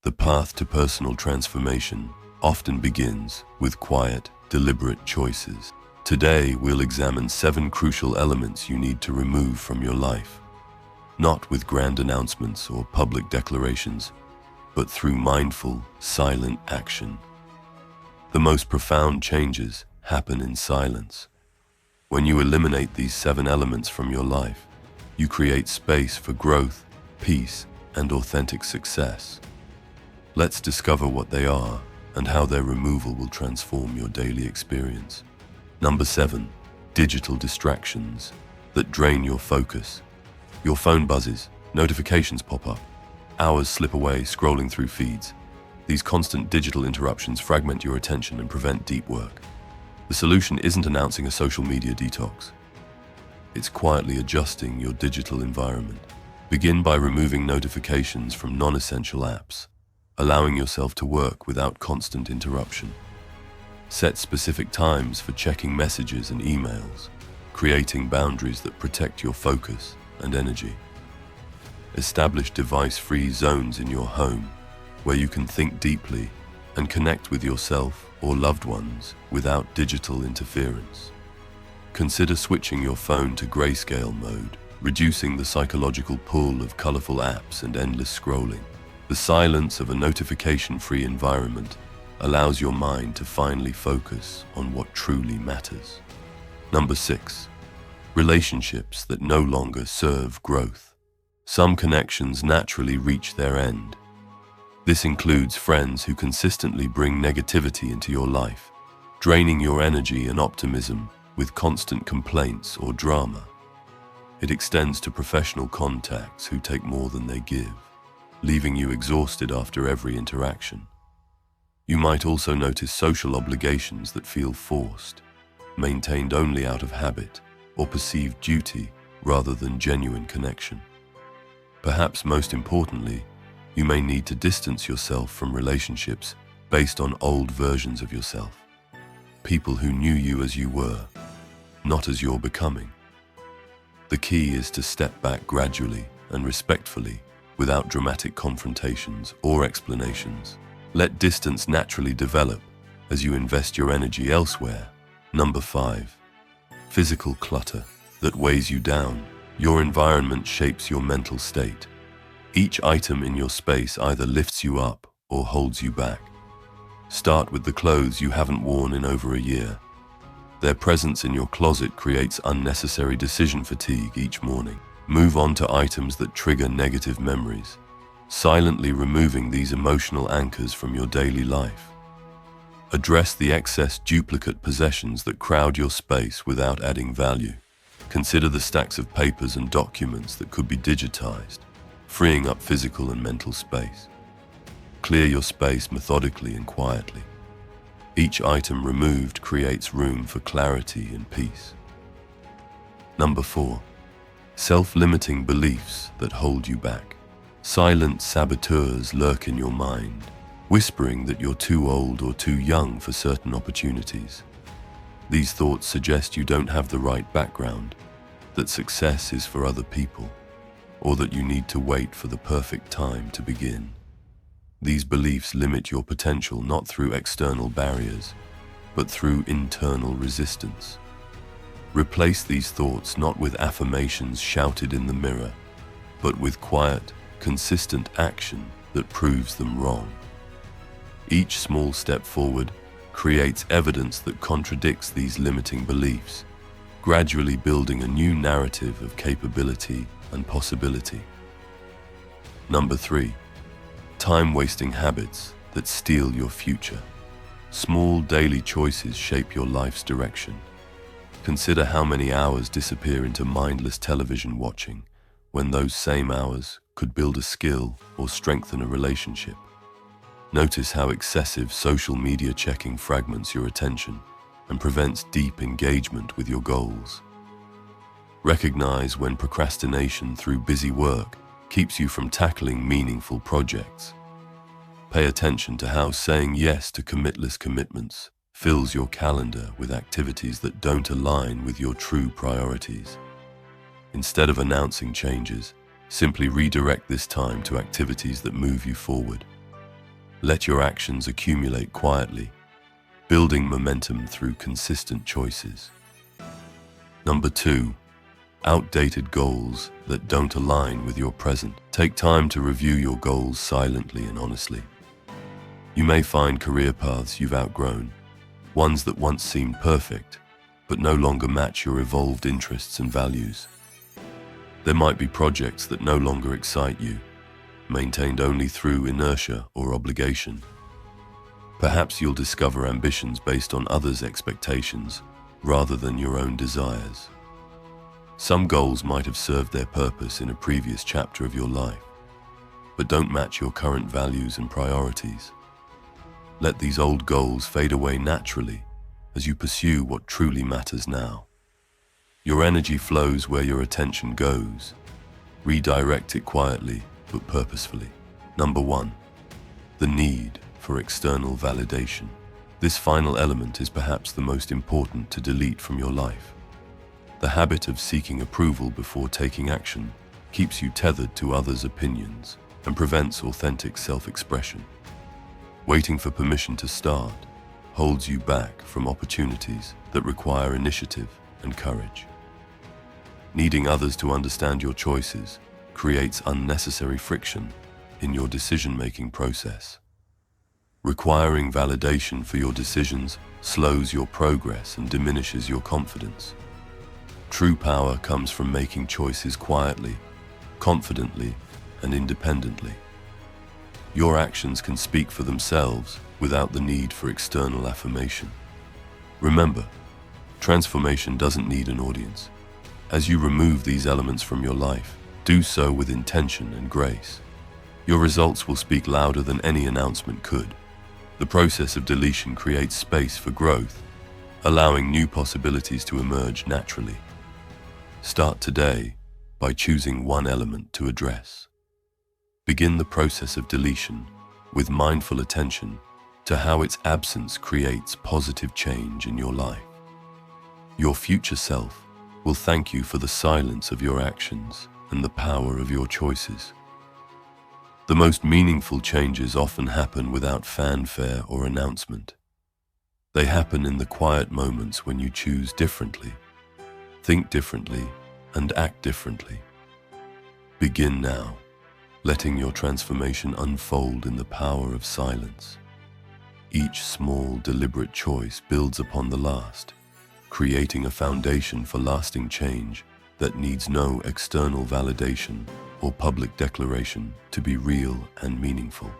The path to personal transformation often begins with quiet, deliberate choices. Today, we'll examine 7 crucial elements you need to remove from your life, not with grand announcements or public declarations, but through mindful, silent action. The most profound changes happen in silence. When you eliminate these 7 elements from your life, you create space for growth, peace, and authentic success. Let's discover what they are and how their removal will transform your daily experience. Number 7. Digital distractions that drain your focus. Your phone buzzes, notifications pop up, hours slip away scrolling through feeds. These constant digital interruptions fragment your attention and prevent deep work. The solution isn't announcing a social media detox. It's quietly adjusting your digital environment. Begin by removing notifications from non-essential apps, allowing yourself to work without constant interruption. Set specific times for checking messages and emails, creating boundaries that protect your focus and energy. Establish device-free zones in your home where you can think deeply and connect with yourself or loved ones without digital interference. Consider switching your phone to grayscale mode, reducing the psychological pull of colorful apps and endless scrolling. The silence of a notification-free environment allows your mind to finally focus on what truly matters. Number 6. Relationships that no longer serve growth. Some connections naturally reach their end. This includes friends who consistently bring negativity into your life, draining your energy and optimism with constant complaints or drama. It extends to professional contacts who take more than they give, leaving you exhausted after every interaction. You might also notice social obligations that feel forced, maintained only out of habit or perceived duty rather than genuine connection. Perhaps most importantly, you may need to distance yourself from relationships based on old versions of yourself. People who knew you as you were, not as you're becoming. The key is to step back gradually and respectfully, without dramatic confrontations or explanations. Let distance naturally develop as you invest your energy elsewhere. Number 5. Physical clutter that weighs you down. Your environment shapes your mental state. Each item in your space either lifts you up or holds you back. Start with the clothes you haven't worn in over a year. Their presence in your closet creates unnecessary decision fatigue each morning. Move on to items that trigger negative memories, silently removing these emotional anchors from your daily life. Address the excess duplicate possessions that crowd your space without adding value. Consider the stacks of papers and documents that could be digitized, freeing up physical and mental space. Clear your space methodically and quietly. Each item removed creates room for clarity and peace. Number 4. Self-limiting beliefs that hold you back. Silent saboteurs lurk in your mind, whispering that you're too old or too young for certain opportunities. These thoughts suggest you don't have the right background, that success is for other people, or that you need to wait for the perfect time to begin. These beliefs limit your potential not through external barriers, but through internal resistance. Replace these thoughts not with affirmations shouted in the mirror, but with quiet, consistent action that proves them wrong. Each small step forward creates evidence that contradicts these limiting beliefs, gradually building a new narrative of capability and possibility. Number 3. Time-wasting habits that steal your future. Small daily choices shape your life's direction. Consider how many hours disappear into mindless television watching, when those same hours could build a skill or strengthen a relationship. Notice how excessive social media checking fragments your attention and prevents deep engagement with your goals. Recognize when procrastination through busy work keeps you from tackling meaningful projects. Pay attention to how saying yes to commitless commitments fills your calendar with activities that don't align with your true priorities. Instead of announcing changes, simply redirect this time to activities that move you forward. Let your actions accumulate quietly, building momentum through consistent choices. Number 2, outdated goals that don't align with your present. Take time to review your goals silently and honestly. You may find career paths you've outgrown, ones that once seemed perfect, but no longer match your evolved interests and values. There might be projects that no longer excite you, maintained only through inertia or obligation. Perhaps you'll discover ambitions based on others' expectations rather than your own desires. Some goals might have served their purpose in a previous chapter of your life, but don't match your current values and priorities. Let these old goals fade away naturally as you pursue what truly matters now. Your energy flows where your attention goes. Redirect it quietly but purposefully. Number 1, the need for external validation. This final element is perhaps the most important to delete from your life. The habit of seeking approval before taking action keeps you tethered to others' opinions and prevents authentic self-expression. Waiting for permission to start holds you back from opportunities that require initiative and courage. Needing others to understand your choices creates unnecessary friction in your decision-making process. Requiring validation for your decisions slows your progress and diminishes your confidence. True power comes from making choices quietly, confidently, and independently. Your actions can speak for themselves without the need for external affirmation. Remember, transformation doesn't need an audience. As you remove these elements from your life, do so with intention and grace. Your results will speak louder than any announcement could. The process of deletion creates space for growth, allowing new possibilities to emerge naturally. Start today by choosing one element to address. Begin the process of deletion with mindful attention to how its absence creates positive change in your life. Your future self will thank you for the silence of your actions and the power of your choices. The most meaningful changes often happen without fanfare or announcement. They happen in the quiet moments when you choose differently, think differently, and act differently. Begin now, letting your transformation unfold in the power of silence. Each small, deliberate choice builds upon the last, creating a foundation for lasting change that needs no external validation or public declaration to be real and meaningful.